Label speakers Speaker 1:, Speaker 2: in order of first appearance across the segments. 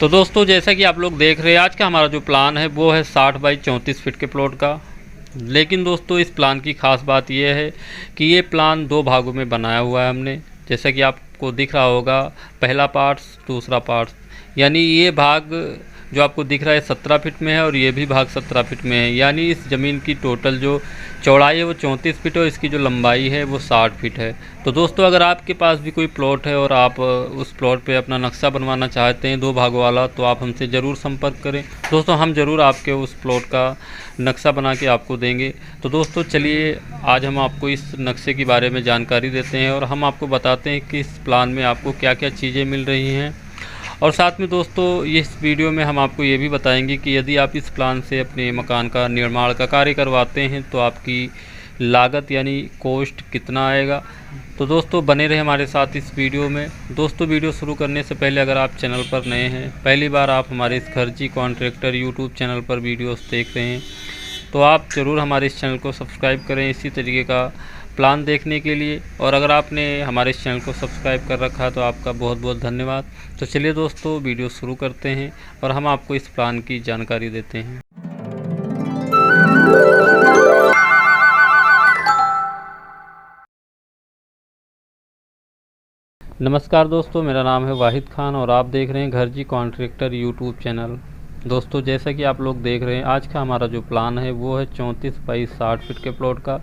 Speaker 1: तो दोस्तों जैसा कि आप लोग देख रहे हैं, आज का हमारा जो प्लान है वो है 60 बाई 34 फीट के प्लॉट का। लेकिन दोस्तों इस प्लान की ख़ास बात यह है कि ये प्लान दो भागों में बनाया हुआ है हमने। जैसा कि आपको दिख रहा होगा, पहला पार्ट दूसरा पार्ट, यानी ये भाग जो आपको दिख रहा है 17 फीट में है और ये भी भाग 17 फीट में है। यानी इस ज़मीन की टोटल जो चौड़ाई है वो 34 फीट है और इसकी जो लंबाई है वो 60 फीट है। तो दोस्तों अगर आपके पास भी कोई प्लॉट है और आप उस प्लॉट पे अपना नक्शा बनवाना चाहते हैं दो भागों वाला, तो आप हमसे ज़रूर संपर्क करें। दोस्तों हम ज़रूर आपके उस प्लॉट का नक्शा बना के आपको देंगे। तो दोस्तों चलिए आज हम आपको इस नक्शे के बारे में जानकारी देते हैं और हम आपको बताते हैं कि इस प्लान में आपको क्या क्या चीज़ें मिल रही हैं। और साथ में दोस्तों इस वीडियो में हम आपको ये भी बताएंगे कि यदि आप इस प्लान से अपने मकान का निर्माण का कार्य करवाते हैं तो आपकी लागत यानी कॉस्ट कितना आएगा। तो दोस्तों बने रहे हमारे साथ इस वीडियो में। दोस्तों वीडियो शुरू करने से पहले अगर आप चैनल पर नए हैं, पहली बार आप हमारे इस खर्ची कॉन्ट्रैक्टर यूट्यूब चैनल पर वीडियोस देख रहे हैं, तो आप ज़रूर हमारे इस चैनल को सब्सक्राइब करें इसी तरीके का प्लान देखने के लिए। और अगर आपने हमारे इस चैनल को सब्सक्राइब कर रखा है तो आपका बहुत बहुत धन्यवाद। तो चलिए दोस्तों वीडियो शुरू करते हैं और हम आपको इस प्लान की जानकारी देते हैं। नमस्कार दोस्तों, मेरा नाम है वाहिद खान और आप देख रहे हैं घरजी कॉन्ट्रैक्टर यूट्यूब चैनल। दोस्तों जैसा कि आप लोग देख रहे हैं, आज का हमारा जो प्लान है वो है 34 बाई 60 फीट के प्लॉट का।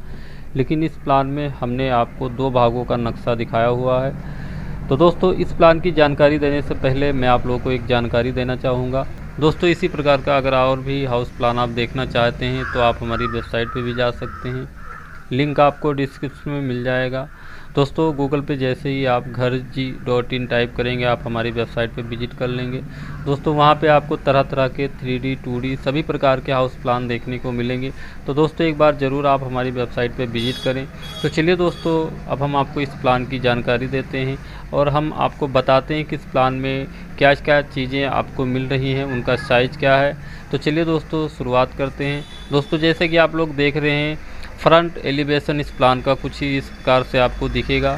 Speaker 1: लेकिन इस प्लान में हमने आपको दो भागों का नक्शा दिखाया हुआ है। तो दोस्तों इस प्लान की जानकारी देने से पहले मैं आप लोगों को एक जानकारी देना चाहूँगा। दोस्तों इसी प्रकार का अगर और भी हाउस प्लान आप देखना चाहते हैं तो आप हमारी वेबसाइट पे भी जा सकते हैं, लिंक आपको डिस्क्रिप्शन में मिल जाएगा। दोस्तों गूगल पे जैसे ही आप घरजी.in टाइप करेंगे आप हमारी वेबसाइट पे विजिट कर लेंगे। दोस्तों वहाँ पे आपको तरह तरह के 3D 2D सभी प्रकार के हाउस प्लान देखने को मिलेंगे। तो दोस्तों एक बार ज़रूर आप हमारी वेबसाइट पे विजिट करें। तो चलिए दोस्तों अब हम आपको इस प्लान की जानकारी देते हैं और हम आपको बताते हैं कि इस प्लान में क्या क्या चीज़ें आपको मिल रही हैं, उनका साइज़ क्या है। तो चलिए दोस्तों शुरुआत करते हैं। दोस्तों जैसे कि आप लोग देख रहे हैं, फ्रंट एलिवेशन इस प्लान का कुछ ही इस प्रकार से आपको दिखेगा।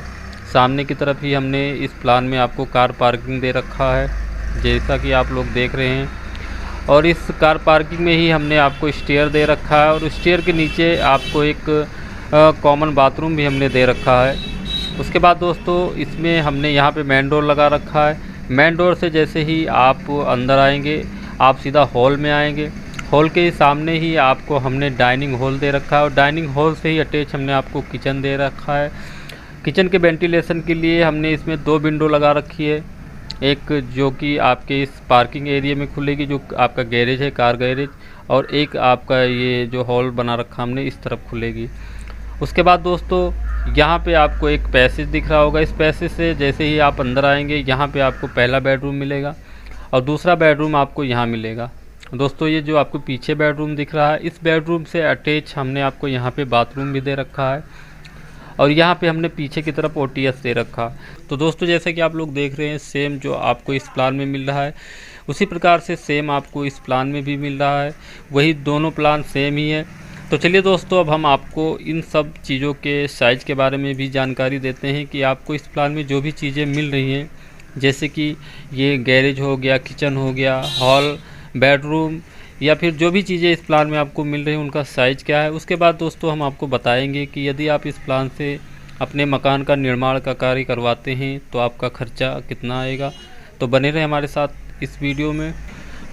Speaker 1: सामने की तरफ ही हमने इस प्लान में आपको कार पार्किंग दे रखा है, जैसा कि आप लोग देख रहे हैं। और इस कार पार्किंग में ही हमने आपको स्टेयर दे रखा है और स्टेयर के नीचे आपको एक कॉमन बाथरूम भी हमने दे रखा है। उसके बाद दोस्तों इसमें हमने यहाँ पे मेन डोर लगा रखा है। मेन डोर से जैसे ही आप अंदर आएंगे आप सीधा हॉल में आएंगे। हॉल के सामने ही आपको हमने डाइनिंग हॉल दे रखा है और डाइनिंग हॉल से ही अटैच हमने आपको किचन दे रखा है। किचन के वेंटिलेशन के लिए हमने इसमें दो विंडो लगा रखी है, एक जो कि आपके इस पार्किंग एरिया में खुलेगी जो आपका गैरेज है, कार गैरेज, और एक आपका ये जो हॉल बना रखा हमने इस तरफ खुलेगी। उसके बाद दोस्तों यहाँ पे आपको एक पैसेज दिख रहा होगा। इस पैसेज से जैसे ही आप अंदर आएंगे यहाँ पे आपको पहला बेडरूम मिलेगा और दूसरा बेडरूम आपको यहाँ मिलेगा। दोस्तों ये जो आपको पीछे बेडरूम दिख रहा है, इस बेडरूम से अटैच हमने आपको यहाँ पे बाथरूम भी दे रखा है और यहाँ पे हमने पीछे की तरफ OTS दे रखा। तो दोस्तों जैसे कि आप लोग देख रहे हैं, सेम जो आपको इस प्लान में मिल रहा है उसी प्रकार से सेम आपको इस प्लान में भी मिल रहा है, वही दोनों प्लान सेम ही है। तो चलिए दोस्तों अब हम आपको इन सब चीज़ों के साइज़ के बारे में भी जानकारी देते हैं कि आपको इस प्लान में जो भी चीज़ें मिल रही हैं, जैसे कि ये गैरेज हो गया, किचन हो गया, हॉल, बेडरूम, या फिर जो भी चीज़ें इस प्लान में आपको मिल रही हैं उनका साइज़ क्या है। उसके बाद दोस्तों हम आपको बताएंगे कि यदि आप इस प्लान से अपने मकान का निर्माण का कार्य करवाते हैं तो आपका खर्चा कितना आएगा। तो बने रहे हमारे साथ इस वीडियो में।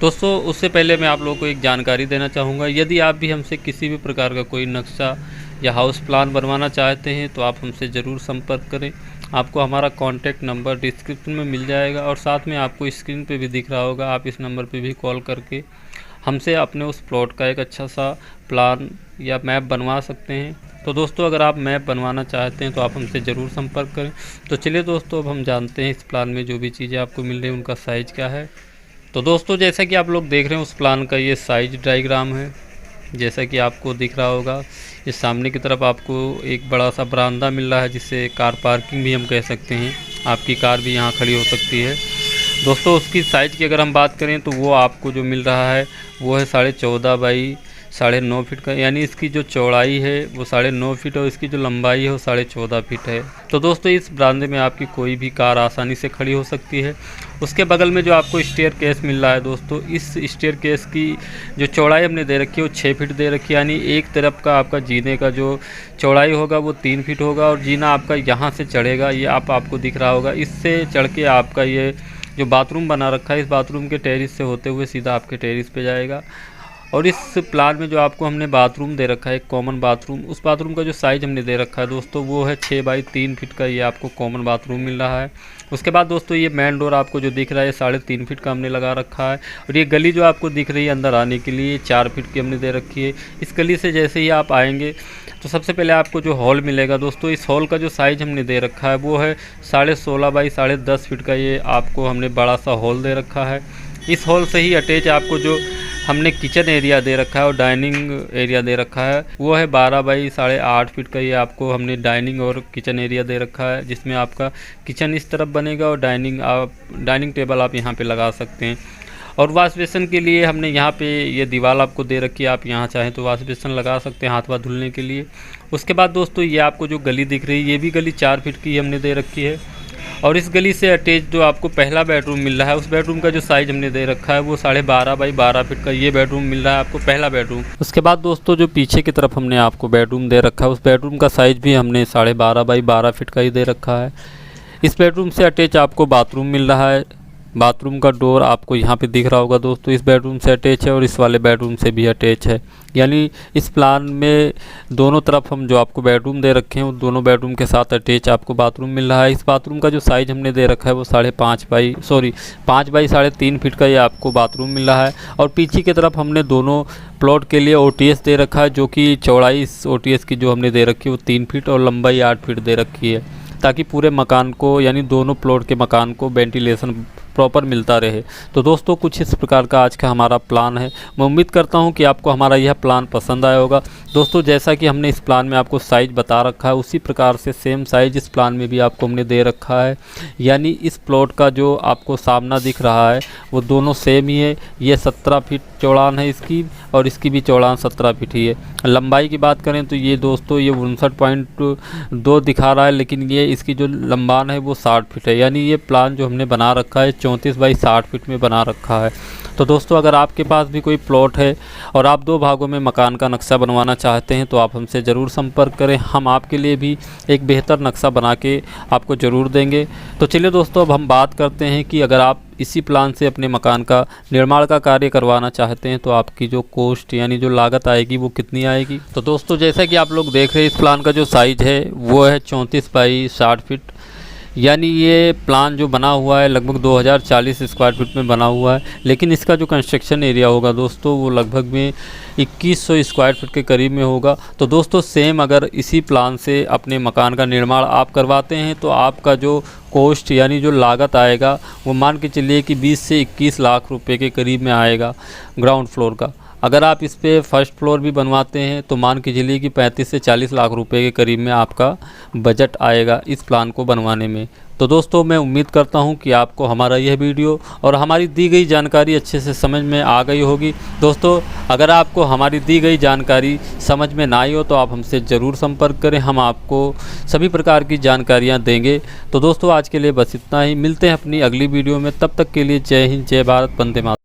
Speaker 1: दोस्तों उससे पहले मैं आप लोगों को एक जानकारी देना चाहूँगा, यदि आप भी हमसे किसी भी प्रकार का कोई नक्शा या हाउस प्लान बनवाना चाहते हैं तो आप हमसे ज़रूर संपर्क करें। आपको हमारा कॉन्टैक्ट नंबर डिस्क्रिप्शन में मिल जाएगा और साथ में आपको स्क्रीन पे भी दिख रहा होगा। आप इस नंबर पे भी कॉल करके हमसे अपने उस प्लॉट का एक अच्छा सा प्लान या मैप बनवा सकते हैं। तो दोस्तों अगर आप मैप बनवाना चाहते हैं तो आप हमसे ज़रूर संपर्क करें। तो चलिए दोस्तों अब हम जानते हैं इस प्लान में जो भी चीज़ें आपको मिल रही हैं उनका साइज़ क्या है। तो दोस्तों जैसा कि आप लोग देख रहे हैं उस प्लान का ये साइज डायग्राम है, जैसा कि आपको दिख रहा होगा। इस सामने की तरफ आपको एक बड़ा सा बरामदा मिल रहा है जिसे कार पार्किंग भी हम कह सकते हैं, आपकी कार भी यहाँ खड़ी हो सकती है। दोस्तों उसकी साइज़ की अगर हम बात करें तो वो आपको जो मिल रहा है वो है 14.5 बाई 9.5 फीट का, यानी इसकी जो चौड़ाई है वो 9.5 फीट और इसकी जो लंबाई है वो 14.5 फीट है। तो दोस्तों इस बरामदे में आपकी कोई भी कार आसानी से खड़ी हो सकती है। उसके बगल में जो आपको स्टेयर केस मिल रहा है दोस्तों, इस स्टेयर केस की जो चौड़ाई हमने दे रखी है वो 6 फीट दे रखी है, यानी एक तरफ का आपका जीने का जो चौड़ाई होगा वो 3 फीट होगा और जीना आपका यहाँ से चढ़ेगा, ये आपको दिख रहा होगा। इससे चढ़ के आपका ये जो बाथरूम बना रखा है, इस बाथरूम के टेरिस से होते हुए सीधा आपके टेरिस पे जाएगा। और इस प्लान में जो आपको हमने बाथरूम दे रखा है, एक कॉमन बाथरूम, उस बाथरूम का जो साइज़ हमने दे रखा है दोस्तों वो है 6 बाई 3 फीट का, ये आपको कॉमन बाथरूम मिल रहा है। उसके बाद दोस्तों ये मेन डोर आपको जो दिख रहा है 3.5 फीट का हमने लगा रखा है। और ये गली जो आपको दिख रही है अंदर आने के लिए 4 फीट की हमने दे रखी है। इस गली से जैसे ही आप आएंगे तो सबसे पहले आपको जो हॉल मिलेगा दोस्तों, इस हॉल का जो साइज़ हमने दे रखा है वो है 16.5 बाई 10.5 फीट का, ये आपको हमने बड़ा सा हॉल दे रखा है। इस हॉल से ही अटैच आपको जो हमने किचन एरिया दे रखा है और डाइनिंग एरिया दे रखा है वो है 12 बाई 8.5 फीट का, ये आपको हमने डाइनिंग और किचन एरिया दे रखा है, जिसमें आपका किचन इस तरफ बनेगा और डाइनिंग टेबल आप यहाँ पे लगा सकते हैं। और वॉश बेसिन के लिए हमने यहाँ पे ये दीवार आपको दे रखी है, आप यहाँ चाहें तो वॉश बेसिन लगा सकते हैं हाथ वाथ धुलने के लिए। उसके बाद दोस्तों ये आपको जो गली दिख रही है ये भी गली 4 फीट की हमने दे रखी है। और इस गली से अटैच जो आपको पहला बेडरूम मिल रहा है, उस बेडरूम का जो साइज़ हमने दे रखा है वो 12.5 बाई 12 फीट का, ये बेडरूम मिल रहा है आपको पहला बेडरूम। उसके बाद दोस्तों जो पीछे की तरफ हमने आपको बेडरूम दे रखा है, उस बेडरूम का साइज़ भी हमने 12.5 बाई 12 फीट का ही दे रखा है। इस बेडरूम से अटैच आपको बाथरूम मिल रहा है। बाथरूम का डोर आपको यहाँ पे दिख रहा होगा दोस्तों, इस बेडरूम से अटैच है और इस वाले बेडरूम से भी अटैच है। यानी इस प्लान में दोनों तरफ हम जो आपको बेडरूम दे रखे हैं वो दोनों बेडरूम के साथ अटैच आपको बाथरूम मिल रहा है। इस बाथरूम का जो साइज़ हमने दे रखा है वो 5 बाई 3.5 फीट का ये आपको बाथरूम मिल रहा है। और पीछे की तरफ हमने दोनों प्लॉट के लिए OTS दे रखा है, जो कि चौड़ाई इस OTS की जो हमने दे रखी है वो 3 फीट और लंबाई 8 फीट दे रखी है, ताकि पूरे मकान को यानी दोनों प्लॉट के मकान को वेंटिलेशन प्रॉपर मिलता रहे। तो दोस्तों कुछ इस प्रकार का आज का हमारा प्लान है। मैं उम्मीद करता हूं कि आपको हमारा यह प्लान पसंद आया होगा। दोस्तों जैसा कि हमने इस प्लान में आपको साइज़ बता रखा है उसी प्रकार से सेम साइज़ इस प्लान में भी आपको हमने दे रखा है। यानी इस प्लॉट का जो आपको सामना दिख रहा है वो दोनों सेम ही है। ये 17 फीट चौड़ान है इसकी और इसकी भी चौड़ान 17 फीट ही है। लंबाई की बात करें तो ये दोस्तों ये 59.2 दिखा रहा है, लेकिन ये इसकी जो लंबान है वो 60 फीट है। यानी ये प्लान जो हमने बना रखा है 34 बाई 60 फीट में बना रखा है। तो दोस्तों अगर आपके पास भी कोई प्लॉट है और आप 2 भागों में मकान का नक्शा बनवाना चाहते हैं तो आप हमसे ज़रूर संपर्क करें, हम आपके लिए भी एक बेहतर नक्शा बना के आपको ज़रूर देंगे। तो चलिए दोस्तों अब हम बात करते हैं कि अगर आप इसी प्लान से अपने मकान का निर्माण का कार्य करवाना चाहते हैं तो आपकी जो कॉस्ट यानी जो लागत आएगी वो कितनी आएगी। तो दोस्तों जैसा कि आप लोग देख रहे हैं इस प्लान का जो साइज़ है वो है 34 बाई 60 फीट। यानी ये प्लान जो बना हुआ है लगभग 2040 स्क्वायर फीट में बना हुआ है, लेकिन इसका जो कंस्ट्रक्शन एरिया होगा दोस्तों वो लगभग में 2100 स्क्वायर फीट के करीब में होगा। तो दोस्तों सेम अगर इसी प्लान से अपने मकान का निर्माण आप करवाते हैं तो आपका जो कॉस्ट यानी जो लागत आएगा वो मान के चलिए कि 20 से 21 लाख रुपए के करीब में आएगा ग्राउंड फ्लोर का। अगर आप इस पे फर्स्ट फ्लोर भी बनवाते हैं तो मान के चलिए कि 35 से 40 लाख रुपए के करीब में आपका बजट आएगा इस प्लान को बनवाने में। तो दोस्तों मैं उम्मीद करता हूं कि आपको हमारा यह वीडियो और हमारी दी गई जानकारी अच्छे से समझ में आ गई होगी। दोस्तों अगर आपको हमारी दी गई जानकारी समझ में ना आई हो तो आप हमसे ज़रूर संपर्क करें, हम आपको सभी प्रकार की जानकारियां देंगे। तो दोस्तों आज के लिए बस इतना ही, मिलते हैं अपनी अगली वीडियो में, तब तक के लिए जय हिंद, जय भारत, वंदे मातरम।